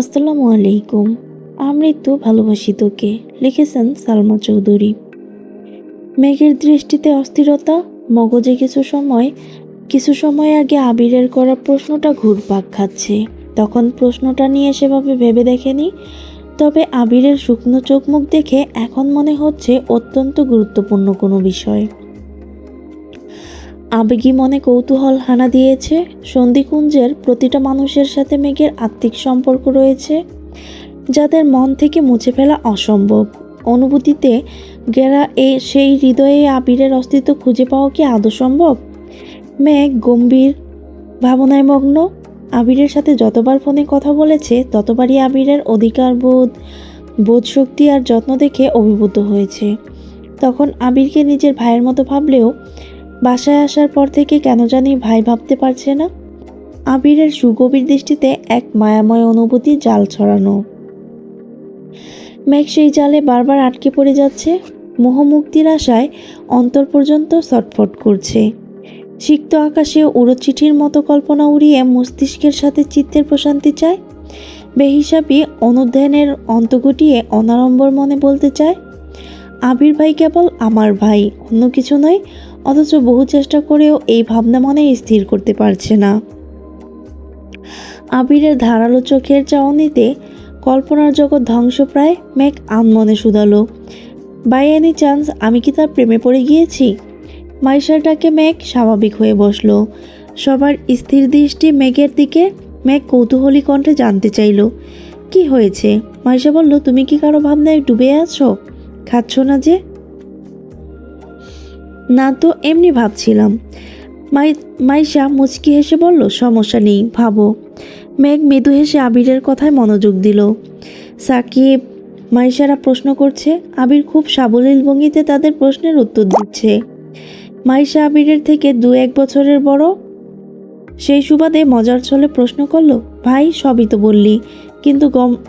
আসসালামু আলাইকুম। আমৃত্যু ভালোবাসি তোকে, লিখেছেন সালমা চৌধুরী। মেঘের দৃষ্টিতে অস্থিরতা, মগজে কিছু সময় আগে আবিরের করা প্রশ্নটা ঘুরপাক খাচ্ছে। তখন প্রশ্নটা নিয়ে সেভাবে ভেবে দেখেনি, তবে আবিরের শুকনো চোখ মুখ দেখে এখন মনে হচ্ছে অত্যন্ত গুরুত্বপূর্ণ কোনো বিষয়। আবেগী মনে কৌতূহল হানা দিয়েছে। সন্ধিকুঞ্জের প্রতিটা মানুষের সাথে মেঘের আত্মিক সম্পর্ক রয়েছে, যাদের মন থেকে মুছে ফেলা অসম্ভব। অনুভূতিতে গেরা সেই হৃদয়ে আবিরের অস্তিত্ব খুঁজে পাওয়া কি আদৌ সম্ভব? মেঘ গম্ভীর ভাবনায় মগ্ন। আবিরের সাথে যতবার ফোনে কথা বলেছে ততবারই আবিরের বোধশক্তি আর যত্ন দেখে অভিভূত হয়েছে। তখন আবিরকে নিজের ভাইয়ের মতো ভাবলেও বাসায় আসার পর থেকে কেন জানি ভাই ভাবতে পারছে না। আবিরের সুগভীর দৃষ্টিতে এক মায়াময় অনুভূতি জাল ছড়ানো। মেঘ সেই জালে বারবার আটকে পড়ে যাচ্ছে। মোহমুক্তির আশায় অন্তর পর্যন্ত ছটফট করছে। সিক্ত আকাশে উড়োচিঠির মতো কল্পনা উড়িয়ে মস্তিষ্কের সাথে চিত্তের প্রশান্তি চায়। বেহিসাবি অনুধ্যানের অন্ত ঘটিয়ে অনাড়ম্বর মনে বলতে চায়, আবির ভাই কেবল আমার ভাই, অন্য কিছু নয়। অথচ বহু চেষ্টা করেও এই ভাবনা মনে স্থির করতে পারছে না। আবিরের ধারালো চোখের চাউনিতে কল্পনার জগৎ ধ্বংসপ্রায়। মেঘ আনমনে শুধালো, বাই এনি চান্স আমি কি তার প্রেমে পড়ে গিয়েছি? মাইশাটাকে মেঘ স্বাভাবিক হয়ে বসলো। সবার স্থির দৃষ্টি মেঘের দিকে। মেঘ কৌতূহলী কণ্ঠে জানতে চাইল, কি হয়েছে? মাইশা বলল, তুমি কি কারো ভাবনায় ডুবে আছো? খাচ্ছ না যে? না তো, এমনি ভাবছিলাম। মাইশা মুচকি হেসে বলল, সমস্যা নেই, ভাবো। মেঘ মৃদু হেসে আবিরের কথায় মনোযোগ দিল। সাকিব, মাইশারা প্রশ্ন করছে। আবির খুব সাবলীল ভঙ্গিতে তাদের প্রশ্নের উত্তর দিচ্ছে। মাইশা আবিরের থেকে 2-1 বছরের বড়। সেই সুবাদে মজার ছলে প্রশ্ন করলো, ভাই সবই তো বললি, কিন্তু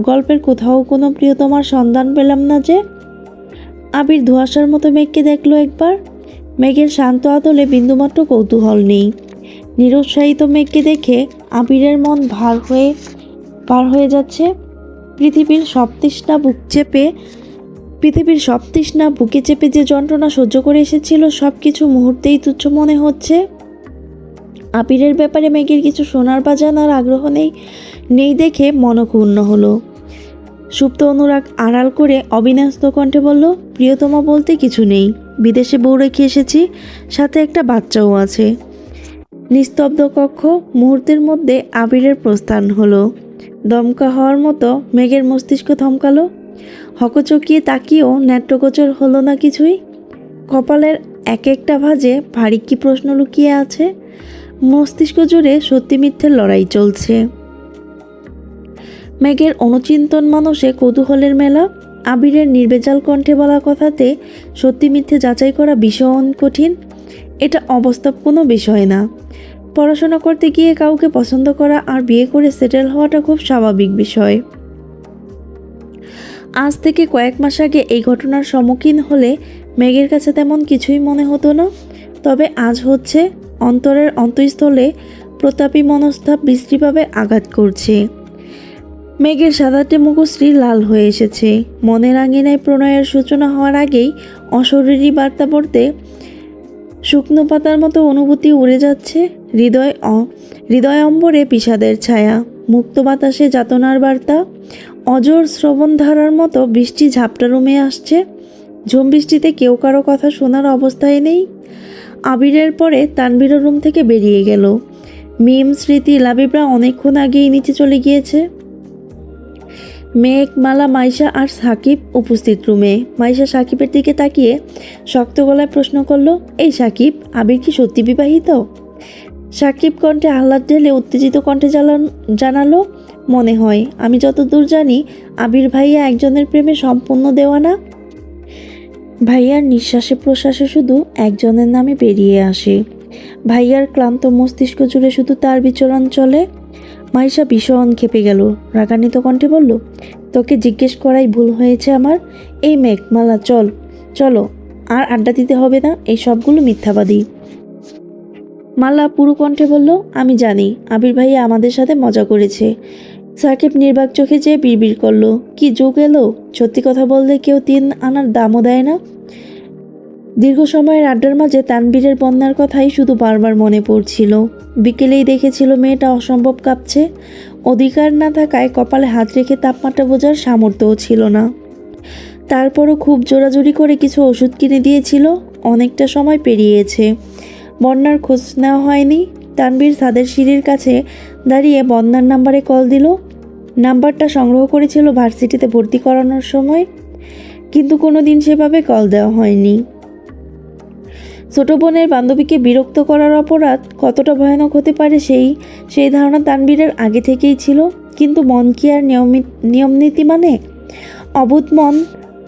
গল্পের কোথাও কোনো প্রিয়তমার সন্ধান পেলাম না যে? আবির ধোঁয়াশার মতো মেঘকে দেখলো একবার। মেঘের শান্ত আদলে বিন্দুমাত্র কৌতূহল নেই। নিরুৎসাহিত মেঘকে দেখে আবিরের মন পার হয়ে যাচ্ছে। পৃথিবীর সব তৃষ্ণা বুকে চেপে যে যন্ত্রণা সহ্য করে এসেছিল, সব কিছু মুহূর্তেই তুচ্ছ মনে হচ্ছে। আবিরের ব্যাপারে মেঘের কিছু শোনার বা জানার আগ্রহ নেই দেখে মনক্ষুণ্ণ হলো। সুপ্ত অনুরাগ আড়াল করে অবিন্যস্ত কণ্ঠে বলল, প্রিয়তমা বলতে কিছু নেই। বিদেশে বউ রেখে এসেছি, সাথে একটা বাচ্চাও আছে। নিস্তব্ধ কক্ষ। মুহূর্তের মধ্যে আবিরের প্রস্থান হলো। দমকা হওয়ার মতো মেঘের মস্তিষ্ক থমকালো। হকচকিয়ে তাকিয়েও নেত্রগোচর হলো না কিছুই। কপালের এক একটা ভাঁজে ভারী কি প্রশ্ন লুকিয়ে আছে। মস্তিষ্ক জুড়ে সত্যি মিথ্যের লড়াই চলছে। মেঘের অনুচিন্তন মানুষে কৌতূহলের মেলা। আবিরের নির্বেজাল কণ্ঠে বলা কথাতে সত্যি মিথ্যে যাচাই করা ভীষণ কঠিন। এটা অবাস্তব কোনো বিষয় না। পড়াশোনা করতে গিয়ে কাউকে পছন্দ করা আর বিয়ে করে সেটেল হওয়াটা খুব স্বাভাবিক বিষয়। আজ থেকে কয়েক মাস আগে এই ঘটনার সম্মুখীন হলে মেঘের কাছে তেমন কিছুই মনে হতো না, তবে আজ হচ্ছে। অন্তরের অন্তঃস্থলে প্রতাপী মনস্তাপ বিশ্রীভাবে আঘাত করছে। মেঘের সাদাটে মুখশ্রী লাল হয়ে এসেছে। মনের আঙিনায় প্রণয়ের সূচনা হওয়ার আগেই অশরীরী বার্তা পড়তে শুকনো পাতার মতো অনুভূতি উড়ে যাচ্ছে। হৃদয় অম্বরে বিষাদের ছায়া, মুক্ত বাতাসে যাতনার বার্তা। অজর শ্রবণধারার মতো বৃষ্টি ঝাপটা রুমে আসছে। ঝুম বৃষ্টিতে কেউ কারো কথা শোনার অবস্থায় নেই। আবিরের পরে তানভীরও রুম থেকে বেরিয়ে গেল। মিম, স্মৃতি, লাবিবরা অনেকক্ষণ আগেই নিচে চলে গিয়েছে। মেঘ, মালা, মাইশা আর সাকিব উপস্থিত রুমে। মাইশা সাকিবের দিকে তাকিয়ে শক্ত গলায় প্রশ্ন করল, এই সাকিব, আবির কি সত্যি বিবাহিত? সাকিব কণ্ঠে আহ্লাদ ঢেলে উত্তেজিত কণ্ঠে জানালো, মনে হয়। আমি যতদূর জানি আবির ভাইয়া একজনের প্রেমে সম্পূর্ণ দেওয়ানা। ভাইয়ার নিঃশ্বাসে প্রশ্বাসে শুধু একজনের নামে বেরিয়ে আসে। ভাইয়ার ক্লান্ত মস্তিষ্ক জুড়ে শুধু তার বিচরণ চলে। মাইশা ভীষণ খেপে গেল। রাগান্বিত কণ্ঠে বলল, তোকে জিজ্ঞেস করাই ভুল হয়েছে আমার। এই মেঘ, মালা, চলো, আর আড্ডা দিতে হবে না, এই সবগুলো মিথ্যাবাদী। মালা পুরো কণ্ঠে বলল, আমি জানি আবির ভাইয়া আমাদের সাথে মজা করেছে, সাকিব নির্বাক চোখে চেয়ে বিড়বিড় করলো, কি যুগ এলো, সত্যি কথা বললে কেউ 3 আনার দামও দেয় না। দীর্ঘ সময়ের আড্ডার মাঝে তানবীরের বন্যার কথাই শুধু বারবার মনে পড়ছিল। বিকেলেই দেখেছিল মেয়েটা অসম্ভব কাঁপছে, অধিকার না থাকায় কপালে হাত রেখে তাপমাত্রা বোঝার সামর্থ্যও ছিল না। তারপরও খুব জোরাজুরি করে কিছু ওষুধ কিনে দিয়েছিল। অনেকটা সময় পেরিয়েছে, বন্যার খোঁজ নেওয়া হয়নি। তানবীর ছাদের সিঁড়ির কাছে দাঁড়িয়ে বন্যার নাম্বারে কল দিল। নাম্বারটা সংগ্রহ করেছিল ভার্সিটিতে ভর্তি করানোর সময়, কিন্তু কোনো দিন সেভাবে কল দেওয়া হয়নি। ছোট বোনের বান্ধবীকে বিরক্ত করার অপরাধ কতটা ভয়ানক হতে পারে সেই ধারণা তানবীরের আগে থেকেই ছিল। কিন্তু মন কি আর নিয়ম নীতি মানে? অবুধ মন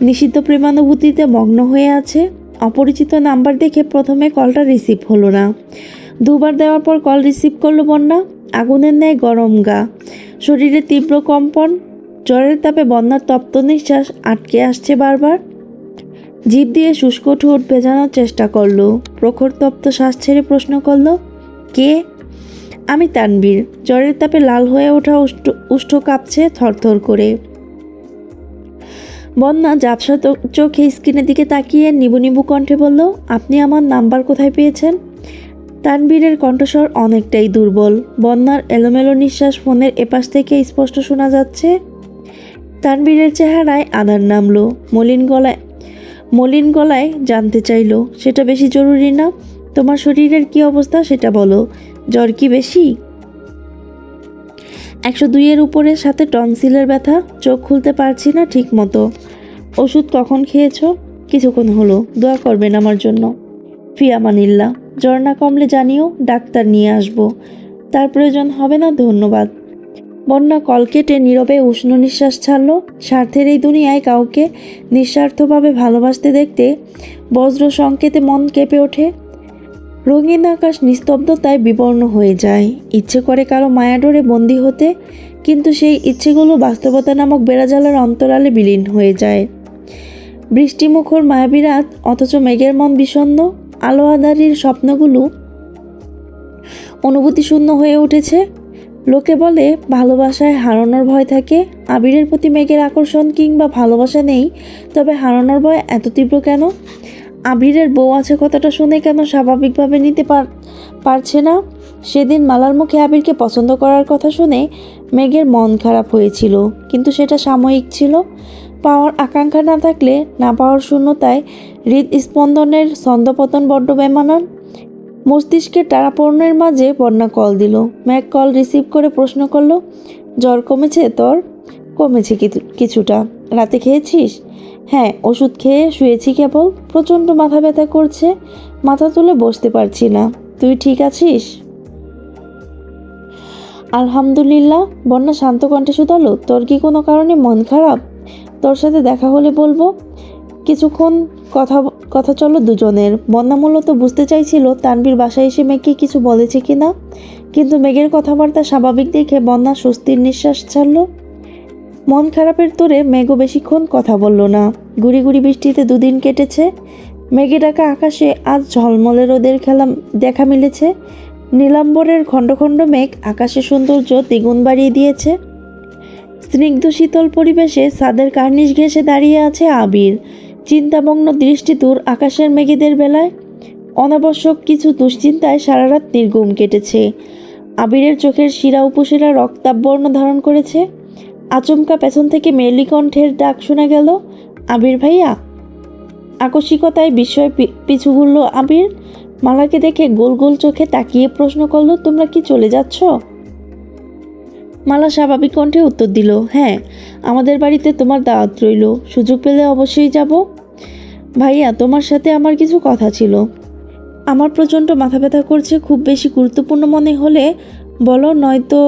নিষিদ্ধ প্রেমানুভূতিতে মগ্ন হয়ে আছে। অপরিচিত নাম্বার দেখে প্রথমে কলটা রিসিভ হলো না। 2 বার দেওয়ার পর কল রিসিভ করলো বন্যা। আগুনের ন্যায় গরম গা, শরীরে তীব্র কম্পন, জ্বরের তাপে বন্যার তপ্ত নিঃশ্বাস আটকে আসছে বারবার। জিভ দিয়ে শুষ্ক ঠোঁট ভেজানোর চেষ্টা করলো। প্রখর তপ্ত শ্বাস ছেড়ে প্রশ্ন করলো, কে? আমি তানবীর। জ্বরের তাপে লাল হয়ে ওঠা উষ্ঠ কাঁপছে থরথর করে। বন্যা ঝাপসা চোখে স্ক্রিনের দিকে তাকিয়ে নিবু নিবু কণ্ঠে বলল, আপনি আমার নাম্বার কোথায় পেয়েছেন? তানবীরের কণ্ঠস্বর অনেকটাই দুর্বল। বন্যার এলোমেলো নিঃশ্বাস ফোনের এপাশ থেকে স্পষ্ট শোনা যাচ্ছে। তানবীরের চেহারায় আধার নামলো। মলিন গলায় জানতে চাইল, সেটা বেশি জরুরি না? তোমার শরীরের কি অবস্থা সেটা বলো। জ্বর কি বেশি? 102-এর উপরে, সাথে টনসিলের ব্যথা, চোখ খুলতে পারছি না ঠিক মতো। ওষুধ কখন খেয়েছো? কিছুক্ষণ হলো। দোয়া করবেন আমার জন্য। ফি আমানিল্লাহ। জ্বর না কমলে জানিও, ডাক্তার নিয়ে আসবো। তার প্রয়োজন হবে না, ধন্যবাদ। বন্যা কল কেটে নীরবে উষ্ণ নিঃশ্বাস ছাড়ল। স্বার্থের এই দুনিয়ায় কাউকে নিঃস্বার্থভাবে ভালোবাসতে দেখতে বজ্র সংকেতে মন কেঁপে ওঠে। রঙিন আকাশ নিস্তব্ধতায় বিবর্ণ হয়ে যায়। ইচ্ছে করে কারো মায়াডোরে বন্দী হতে, কিন্তু সেই ইচ্ছেগুলো বাস্তবতা নামক বেড়াজালার অন্তরালে বিলীন হয়ে যায়। বৃষ্টিমুখর মায়াবী রাত, অথচ মেঘের মন বিষণ্ণ। আলো আঁধারির স্বপ্নগুলো অনুভূতিশূন্য হয়ে উঠেছে। লোকে বলে ভালোবাসায় হারানোর ভয় থাকে। আবিরের প্রতি মেঘের আকর্ষণ কিংবা ভালোবাসা নেই, তবে হারানোর ভয় এত তীব্র কেন? আবিরের বউ আছে কথাটা শুনে কেন স্বাভাবিকভাবে নিতে পারছে না? সেদিন মালার মুখে আবিরকে পছন্দ করার কথা শুনে মেঘের মন খারাপ হয়েছিল, কিন্তু সেটা সাময়িক ছিল। পাওয়ার আকাঙ্ক্ষা না থাকলে না পাওয়ার শূন্যতায় হৃদস্পন্দনের ছন্দপতন বড্ড বেমানান। মস্তিষ্কের টানাপোড়েনের মাঝে বন্যা কল দিল। ম্যাক কল রিসিভ করে প্রশ্ন করলো, জ্বর কমেছে তোর? কমেছে কিছুটা। রাতে খেয়েছিস? হ্যাঁ, ওষুধ খেয়ে শুয়েছি কেবল। প্রচণ্ড মাথা ব্যথা করছে, মাথা তুলে বসতে পারছি না। তুই ঠিক আছিস? আলহামদুলিল্লাহ। বন্যা শান্ত কণ্ঠে শুধালো, তোর কি কোনো কারণে মন খারাপ? তোর সাথে দেখা হলে বলবো। কিছুক্ষণ কথা চলো দুজনের। বন্যা মূলত বুঝতে চাইছিল তানবীর বাসায় এসে মেঘকে কিছু বলেছে কিনা, কিন্তু মেঘের কথাবার্তা স্বাভাবিক দেখে বন্যা স্বস্তির নিঃশ্বাস ছাড়ল। মন খারাপের তোরে মেঘও বেশিক্ষণ কথা বলল না। গুড়ি গুড়ি বৃষ্টিতে 2 দিন কেটেছে। মেঘে ঢাকা আকাশে আজ ঝলমলে রোদের দেখা মিলেছে। নীলাম্বরের খণ্ড খণ্ড মেঘ আকাশে সৌন্দর্য দ্বিগুণ বাড়িয়ে দিয়েছে। স্নিগ্ধ শীতল পরিবেশে ছাদের কার্নিশ ঘেঁষে দাঁড়িয়ে আছে আবির। চিন্তামগ্ন দৃষ্টি দূর আকাশের মেঘেদের বেলায়। অনাবশ্যক কিছু দুশ্চিন্তায় সারা রাত নির্ঘুম কেটেছে। আবিরের চোখের শিরা উপশিরা রক্তাভ বর্ণ ধারণ করেছে। আচমকা পেছন থেকে মেয়েলি কণ্ঠের ডাক শোনা গেল, আবির ভাইয়া। আকস্মিকতায় বিস্ময় পিছু ঘুরল আবির। মালাকে দেখে গোল গোল চোখে তাকিয়ে প্রশ্ন করল, তোমরা কি চলে যাচ্ছ? মালা স্বাভাবিক কণ্ঠে উত্তর দিল, হ্যাঁ, আমাদের বাড়িতে তোমার দাওয়াত রইল। সুযোগ পেলে অবশ্যই যাব। ভাইয়া, তোমার সাথে আমার কিছু কথা ছিল। আমার প্রচণ্ড মাথা ব্যথা করছে, খুব বেশি গুরুত্বপূর্ণ মনে হলে বলো, নয়তো।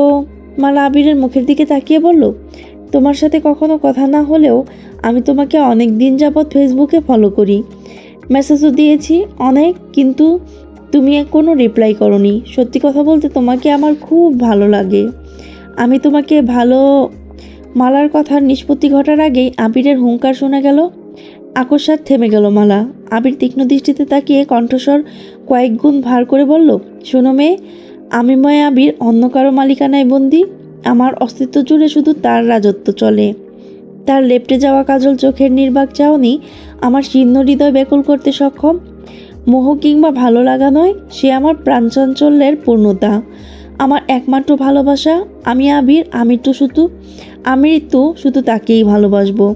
মালা আবিরের মুখের দিকে তাকিয়ে বলল, তোমার সাথে কখনো কথা না হলেও আমি তোমাকে অনেক দিন যাবৎ ফেসবুকে ফলো করি, মেসেজও দিয়েছি অনেক, কিন্তু তুমি কোনো রিপ্লাই করোনি। সত্যি কথা বলতে তোমাকে আমার খুব ভালো লাগে। আমি তোমাকে ভালো। মালার কথার নিষ্পত্তি ঘটার আগেই আবিরের হুঙ্কার শোনা গেল। আকস্মাৎ থেমে গেল মালা। আবির তীক্ষ্ণ দৃষ্টিতে তাকিয়ে কণ্ঠস্বর কয়েক গুণ ভার করে বলল, শোনো মেয়ে, আমি আবির অন্য কারো মালিকানায় বন্দি। আমার অস্তিত্ব জুড়ে শুধু তার রাজত্ব চলে। তার লেপ্টে যাওয়া কাজল চোখের নির্বাক চাহনি আমার শীর্ণ হৃদয় ব্যাকুল করতে সক্ষম। মোহ কিংবা ভালো লাগা নয়, সে আমার প্রাণচাঞ্চল্যের পূর্ণতা, আমার একমাত্র ভালোবাসা। আমি আবির, আমৃত্যু শুধু তাকেই ভালোবাসবো।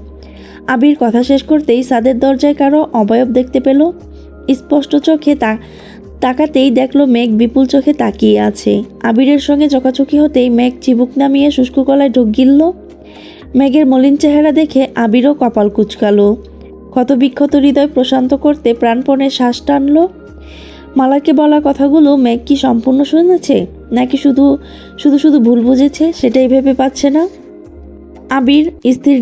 আবির কথা শেষ করতেই ছাদের দরজায় কারো অবয়ব দেখতে পেল। স্পষ্ট চোখে তাকাতেই দেখলো মেঘ বিপুল চোখে তাকিয়ে আছে। আবিরের সঙ্গে চোখাচোখি হতেই মেঘ চিবুক নামিয়ে শুষ্ক গলায় ঢোক গিলল। মেঘের মলিন চেহারা দেখে আবিরও কপাল কুঁচকালো। ক্ষতবিক্ষত হৃদয় প্রশান্ত করতে প্রাণপণে শ্বাস টানল। মালাকে বলা কথাগুলো মেঘ কি সম্পূর্ণ শুনেছে, নাকি শুধু শুধু ভুল বুঝেছে সেটাই ভেবে পাচ্ছে না। আবির স্থির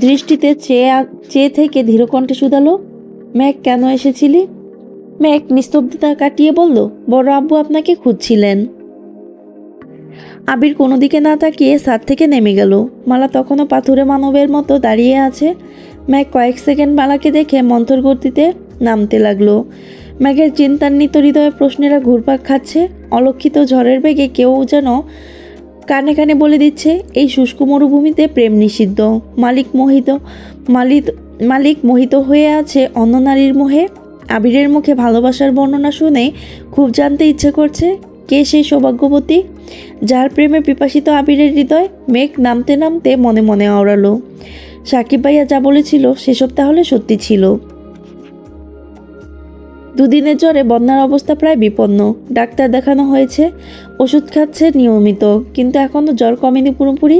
দৃষ্টিতে চেয়ে থেকে ধীরকণ্ঠে শুধালো, মেঘ কেন এসেছিলি? মেঘ নিস্তব্ধতা কাটিয়ে বলল, বড় আব্বু আপনাকে খুঁজছিলেন। আবির কোনো দিকে না তাকিয়ে ছাদ থেকে নেমে গেল। মালা তখনও পাথুরে মানবের মতো দাঁড়িয়ে আছে। মেঘ কয়েক সেকেন্ড মালাকে দেখে মন্থর গতিতে নামতে লাগলো। মেঘের চিন্তান্বিত হৃদয়ে প্রশ্নেরা ঘুরপাক খাচ্ছে। অলক্ষিত ঝড়ের বেগে কেউ যেন কানে কানে বলে দিচ্ছে, এই শুষ্ক মরুভূমিতে প্রেম নিষিদ্ধ। মালিক মোহিত হয়ে আছে অন্য নারীর মোহে। আবিরের মুখে ভালোবাসার বর্ণনা শুনে খুব জানতে ইচ্ছে করছে, কে সেই সৌভাগ্যবতী যার প্রেমে পিপাসিত আবিরের হৃদয়। মেঘ নামতে নামতে মনে মনে আওড়ালো, সাকিব ভাইয়া যা বলেছিল সেসব তাহলে সত্যি ছিল। দুদিনের জ্বরে বন্যার অবস্থা প্রায় বিপন্ন। ডাক্তার দেখানো হয়েছে, ওষুধ খাচ্ছে নিয়মিত, কিন্তু এখনও জ্বর কমেনি পুরোপুরি।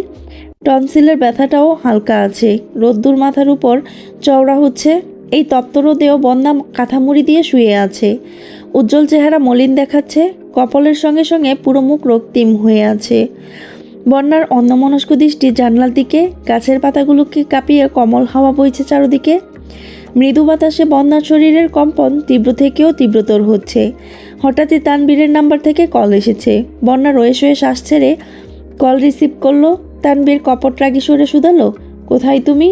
টনসিলের ব্যথাটাও হালকা আছে। রোদ্দুর মাথার উপর চওড়া হচ্ছে। এই তপ্ত রোদেও বন্যা কাঁথামুড়ি দিয়ে শুয়ে আছে। উজ্জ্বল চেহারা মলিন দেখাচ্ছে, কপালের সঙ্গে সঙ্গে পুরো মুখ রক্তিম হয়ে আছে। বন্যার অন্যমনস্ক দৃষ্টি জানলার দিকে। গাছের পাতাগুলোকে কাঁপিয়ে কমল হাওয়া বইছে চারদিকে। মৃদু বাতাসে বন্যার শরীরের কম্পন তীব্র থেকেও তীব্রতর হচ্ছে। হঠাৎই তানবীরের নাম্বার থেকে কল এসেছে। বন্যা রয়ে শয়ে শ্বাস ছেড়ে কল রিসিভ করলো। তানবীর কপট রাগী সরে শুধালো, কোথায় তুমি?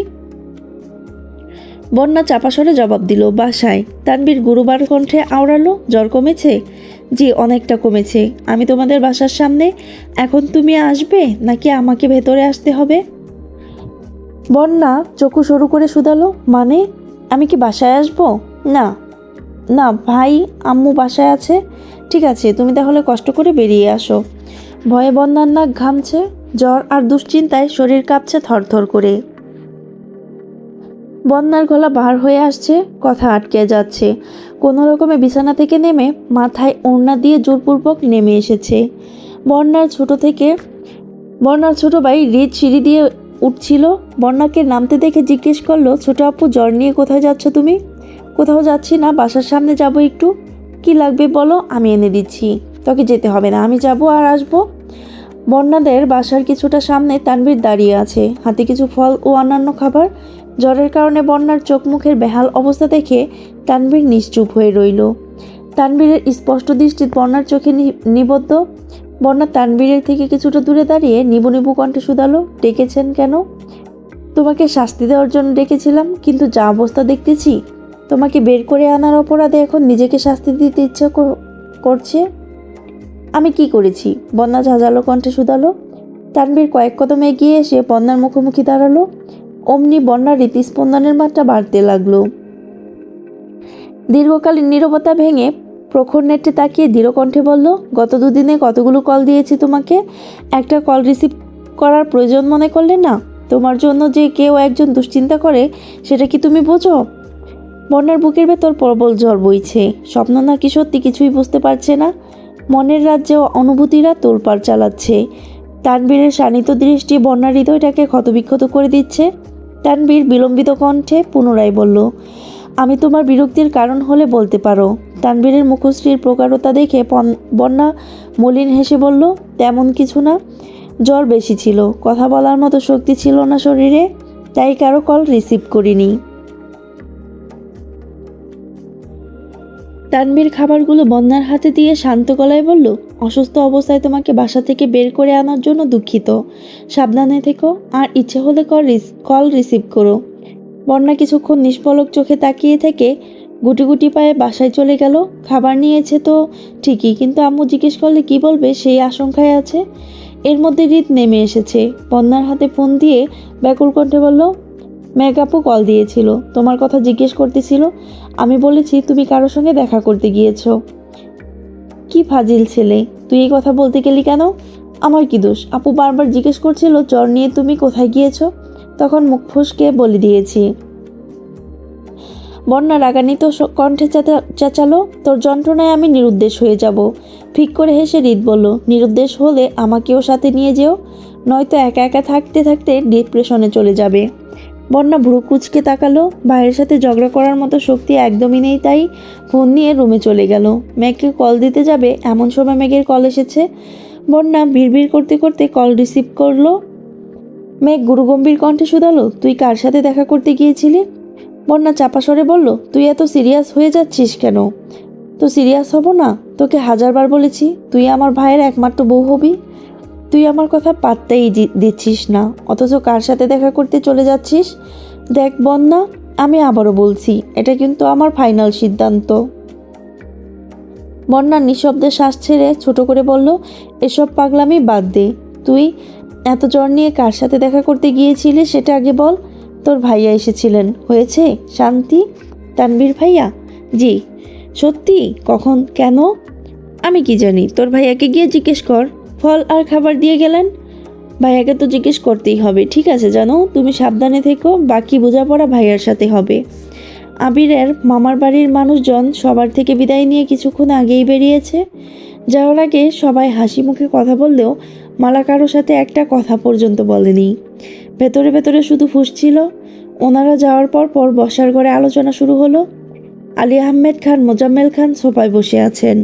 বন্যা চাপা স্বরে জবাব দিল, বাসায়। তানবীর গুরুবার কণ্ঠে আওড়ালো, জ্বর কমেছে? জি, অনেকটা কমেছে। আমি তোমাদের বাসার সামনে। এখন তুমি আসবে নাকি আমাকে ভেতরে আসতে হবে? বন্যা চক্ষু সরু করে শুধালো, মানে আমি কি বাসায় আসবো? না না ভাই, আম্মু বাসায় আছে। ঠিক আছে, তুমি তাহলে কষ্ট করে বেরিয়ে আসো। ভয়ে বন্যার নাক ঘামছে। জ্বর আর দুশ্চিন্তায় শরীর কাঁপছে থরথর করে। বন্যার গলা বার হয়ে আসছে, কথা আটকে যাচ্ছে। কোনো রকমে বিছানা থেকে নেমে মাথায় ওড়না দিয়ে জোরপূর্বক নেমে এসেছে। বন্যার ছোট ভাই রিদ সিঁড়ি দিয়ে উঠছিল। বন্যাকে নামতে দেখে জিজ্ঞেস করলো, ছোট আপু জ্বর নিয়ে কোথায় যাচ্ছ তুমি? কোথাও যাচ্ছি না, বাসার সামনে যাব একটু। কি লাগবে বলো, আমি এনে দিচ্ছি। তোকে যেতে হবে না, আমি যাব আর আসবো। বন্যাদের বাসার কিছুটা সামনে তানবীর দাঁড়িয়ে আছে, হাতে কিছু ফল ও অন্যান্য খাবার। জ্বরের কারণে বন্যার চোখ মুখের বেহাল অবস্থা দেখে তানবীর নিশ্চুপ হয়ে রইল। তানবীরের স্পষ্ট দৃষ্টি বন্যার চোখে নিবদ্ধ। বন্যা তানবীরের থেকে কিছুটা দূরে দাঁড়িয়ে নিবু নিবু কণ্ঠে শুধালো, ডেকেছেন কেন? তোমাকে শাস্তি দেওয়ার জন্য ডেকেছিলাম, কিন্তু যা অবস্থা দেখতেছি, তোমাকে বের করে আনার অপরাধে এখন নিজেকে শাস্তি দিতে ইচ্ছা করছে। আমি কি করেছি? বন্যা ঝাঁঝালো কণ্ঠে শুধালো। তানবীর কয়েক কদম এগিয়ে এসে বন্যার মুখোমুখি দাঁড়ালো। অমনি বন্যার হৃৎস্পন্দনের মাত্রা বাড়তে লাগলো। দীর্ঘকালীন নীরবতা ভেঙে প্রখর নেত্রে তাকিয়ে দৃঢ় কণ্ঠে বলল, গত দুদিনে কতগুলো কল দিয়েছি তোমাকে, একটা কল রিসিভ করার প্রয়োজন মনে করলে না? তোমার জন্য যে কেউ একজন দুশ্চিন্তা করে সেটা কি তুমি বোঝো? বন্যার বুকের ভেতর প্রবল ঝড় বইছে। স্বপ্ন নাকি সত্যি কিছুই বুঝতে পারছে না। মনের রাজ্যে অনুভূতিরা তোলপাড় চালাচ্ছে। তানবীরের শানিত দৃষ্টি বন্যার হৃদয়টাকে ক্ষতবিক্ষত করে দিচ্ছে। তানবীর বিলম্বিত কণ্ঠে পুনরায় বলল, আমি তোমার বিরক্তির কারণ হলে বলতে পারো। তানবীরের মুখশ্রীর প্রকারতা দেখে বন্যা মলিন হেসে বলল, তেমন কিছু না, জ্বর বেশি ছিল, কথা বলার মতো শক্তি ছিল না শরীরে, তাই কারো কল রিসিভ করিনি। তানবীর খাবারগুলো বন্যার হাতে দিয়ে শান্ত গলায় বলল, অসুস্থ অবস্থায় তোমাকে বাসা থেকে বের করে আনার জন্য দুঃখিত। সাবধানে থেকো, আর ইচ্ছে হলে কল রিসিভ করো। বন্যা কিছুক্ষণ নিষ্পলক চোখে তাকিয়ে থেকে গুটি গুটি পায়ে বাসায় চলে গেল। খাবার নিয়েছে তো ঠিকই, কিন্তু আম্মু জিজ্ঞেস করলে কি বলবে সেই আশঙ্কায় আছে। এর মধ্যে হৃদ নেমে এসেছে। বন্যার হাতে ফোন দিয়ে ব্যাকুল কণ্ঠে বলল, মেঘ আপু কল দিয়েছিল, তোমার কথা জিজ্ঞেস করতেছিল। আমি বলেছি তুমি কারোর সঙ্গে দেখা করতে গিয়েছো। কি ফাজিল ছেলে, তুই এই কথা বলতে গেলি কেন? আমার কি দোষ? আপু বারবার জিজ্ঞেস করছিল জ্বর নিয়ে তুমি কোথায় গিয়েছো, তখন মুখ ফসকে বলে দিয়েছি। বন্যা রাগান্বিত কণ্ঠে চেঁচালো, তোর যন্ত্রণায় আমি নিরুদ্দেশ হয়ে যাব। ফিক করে হেসে হৃদ বলল, নিরুদ্দেশ হলে আমাকেও সাথে নিয়ে যেও, নয়তো একা একা থাকতে থাকতে ডিপ্রেশনে চলে যাবে। বন্যা ভ্রু কুচকে তাকালো। ভাইয়ের সাথে ঝগড়া করার মতো শক্তি একদমই নেই, তাই ফোন নিয়ে রুমে চলে গেল। মেঘকে কল দিতে যাবে এমন সময় মেঘের কল এসেছে। বন্যা ভিড় করতে করতে কল রিসিভ করলো। মেঘ গুরুগম্ভীর কণ্ঠে শুধালো, তুই কার সাথে দেখা করতে গিয়েছিলি? বন্যা চাপা স্বরে বলল, তুই এত সিরিয়াস হয়ে যাচ্ছিস কেন? তো সিরিয়াস হব না? তোকে হাজারবার বলেছি তুই আমার ভাইয়ের একমাত্র বউ হবি। তুই আমার কথা পাত্তাই দিচ্ছিস না, অথচ কার সাথে দেখা করতে চলে যাচ্ছিস। দেখ বন্যা, আমি আবারও বলছি, এটা কিন্তু আমার ফাইনাল সিদ্ধান্ত। বন্যা নিঃশব্দে শ্বাস ছেড়ে ছোট করে বলল, এসব পাগলামি বাদ দে। তুই এত জ্বর নিয়ে কার সাথে দেখা করতে গিয়েছিলি সেটা আগে বল। তোর ভাইয়া এসেছিলেন, হয়েছে শান্তি? তানবীর ভাইয়া? জি। সত্যি? কখন? কেন? আমি কি জানি, তোর ভাইয়াকে গিয়ে জিজ্ঞেস কর। ফল আর খাবার দিয়ে গেলেন। ভাইয়াকে তো জিজ্ঞেস করতেই হবে। ঠিক আছে, জানো, তুমি সাবধানে থেকো, বাকি বোঝাপড়া ভাইয়ার সাথে হবে। আবিরের মামার বাড়ির মানুষজন সবার থেকে বিদায় নিয়ে কিছুক্ষণ আগেই বেরিয়েছে। যাওয়ার আগে সবাই হাসি মুখে কথা বললেও মালা কারোর সাথে একটা কথা পর্যন্ত বলেনি। ভেতরে ভেতরে শুধু ফুঁসছিল। ওনারা যাওয়ার পর বসার ঘরে আলোচনা শুরু হলো। আলী আহমেদ খান, মোজাম্মেল খান সোফায় বসে আছেন।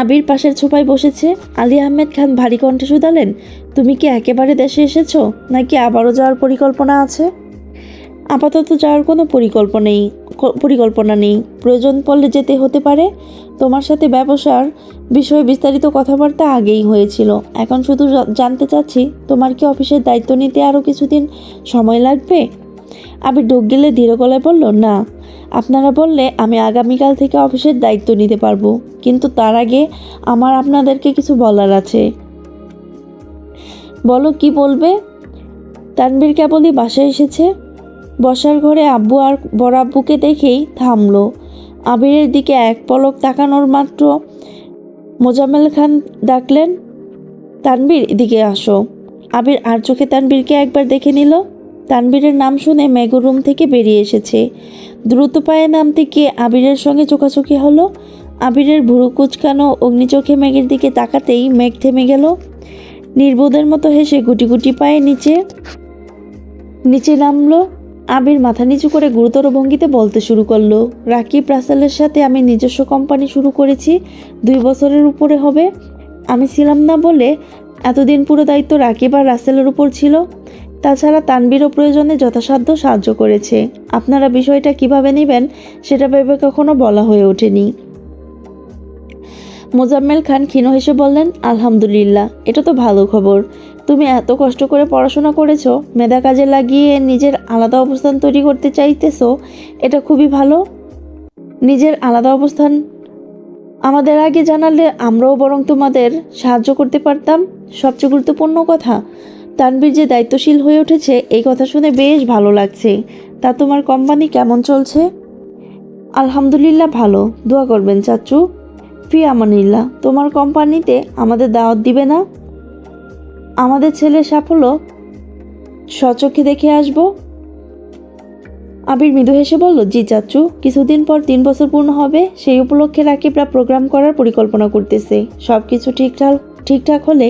আবির পাশের সোফায় বসেছে। আলী আহমেদ খান ভারী কণ্ঠে শুধালেন, তুমি কি একেবারে দেশে এসেছো, নাকি আবারও যাওয়ার পরিকল্পনা আছে? আপাতত যাওয়ার কোনো পরিকল্পনা নেই। প্রয়োজন পড়লে যেতে হতে পারে। তোমার সাথে ব্যবসার বিষয়ে বিস্তারিত কথাবার্তা আগেই হয়েছিল। এখন শুধু জানতে চাচ্ছি, তোমার কি অফিসের দায়িত্ব নিতে আরও কিছুদিন সময় লাগবে? আবির ঢোক গিলে ধীর গলায় বলল, না, আপনারা বললে আমি আগামীকাল থেকে অফিসের দায়িত্ব নিতে পারবো, কিন্তু তার আগে আমার আপনাদেরকে কিছু বলার আছে। বলো, কি বলবে? তানবীর কেবলই বাসায় এসেছে। বসার ঘরে আব্বু আর বড় আব্বুকে দেখেই থামলো। আবিরের দিকে এক পলক তাকানোর মাত্র মোজাম্মেল খান ডাকলেন, তানবীর এদিকে আসো। আবির আর চোখে তানবীরকে একবার দেখে নিল। তানবীরের নাম শুনে মেঘ রুম থেকে বেরিয়ে এসেছে। দ্রুত পায়ে নামতে গিয়ে আবিরের সঙ্গে চোখাচোখি হলো। আবিরের ভুরু কুচকানো অগ্নি চোখে মেঘের দিকে তাকাতেই মেঘ থেমে গেল। নির্বোধের মতো হেসে গুটি গুটি পায়ে নিচে নামলো। আবির মাথা নিচু করে গুরুতর ভঙ্গিতে বলতে শুরু করলো, রাকিব রাসেলের সাথে আমি নিজস্ব কোম্পানি শুরু করেছি, 2 বছরের উপরে হবে। আমি ছিলাম না বলে এতদিন পুরো দায়িত্ব রাকিব আর রাসেলের উপর ছিল। তাছাড়া তানবীরও প্রয়োজনে যথাসাধ্য সাহায্য করেছে। আপনারা বিষয়টা কিভাবে নেবেন সেটা ভেবে কখনো বলা হয়ে ওঠেনি। মোজাম্মেল খান ক্ষীণ হেসে বললেন, আলহামদুলিল্লাহ, এটা তো ভালো খবর। তুমি এত কষ্ট করে পড়াশোনা করেছো, মেধা কাজে লাগিয়ে নিজের আলাদা অবস্থান তৈরি করতে চাইতেছো, এটা খুবই ভালো। নিজের আলাদা অবস্থান আমাদের আগে জানালে আমরাও বরং তোমাদের সাহায্য করতে পারতাম। সবচেয়ে গুরুত্বপূর্ণ কথা, তানবীর যে দায়িত্বশীল হয়ে উঠেছে, এই কথা শুনে বেশ ভালো লাগছে। তা তোমার কোম্পানি কেমন চলছে? আলহামদুলিল্লাহ ভালো, দোয়া করবেন চাচু। ফি আমানিল্লাহ। তোমার কোম্পানিতে আমাদের দাওয়াত দিবে না? আমাদের ছেলের সাফল্য স্বচক্ষে দেখে আসবো। আবির মৃদু হেসে বলল, জি চাচু, কিছুদিন পর 3 বছর পূর্ণ হবে। সেই উপলক্ষে রাকিবরা প্রোগ্রাম করার পরিকল্পনা করতেছে। সব কিছু ঠিকঠাক হলে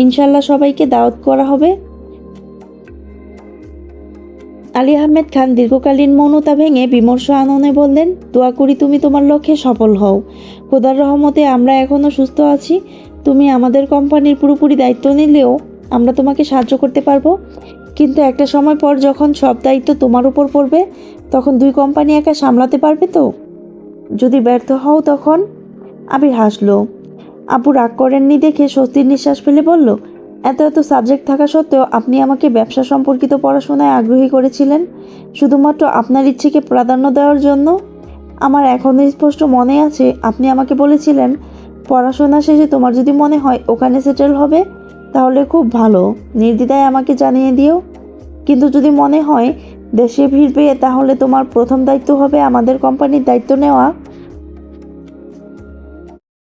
ইনশাল্লাহ সবাইকে দাওয়াত করা হবে। আলী আহমেদ খান দীর্ঘকালীন মৌনতা ভেঙে বিমর্ষ আননে বললেন, দোয়া করি তুমি তোমার লক্ষ্যে সফল হও। খোদার রহমতে আমরা এখনও সুস্থ আছি। তুমি আমাদের কোম্পানির পুরোপুরি দায়িত্ব নিলেও আমরা তোমাকে সাহায্য করতে পারবো, কিন্তু একটা সময় পর যখন সব দায়িত্ব তোমার উপর পড়বে, তখন 2 কোম্পানি একা সামলাতে পারবে তো? যদি ব্যর্থ হও তখন? আবির হাসলো। আপু রাগ করেননি দেখে স্বস্তির নিঃশ্বাস ফেলে বলল, এত সাবজেক্ট থাকা সত্ত্বেও আপনি আমাকে ব্যবসা সম্পর্কিত পড়াশোনায় আগ্রহী করেছিলেন, শুধুমাত্র আপনার ইচ্ছেকে প্রাধান্য দেওয়ার জন্য। আমার এখনও স্পষ্ট মনে আছে, আপনি আমাকে বলেছিলেন পড়াশোনা শেষে তোমার যদি মনে হয় ওখানে সেটেল হবে তাহলে খুব ভালো, নির্দ্বিধায় আমাকে জানিয়ে দিও। কিন্তু যদি মনে হয় দেশে ফিরবে তাহলে তোমার প্রথম দায়িত্ব হবে আমাদের কোম্পানির দায়িত্ব নেওয়া।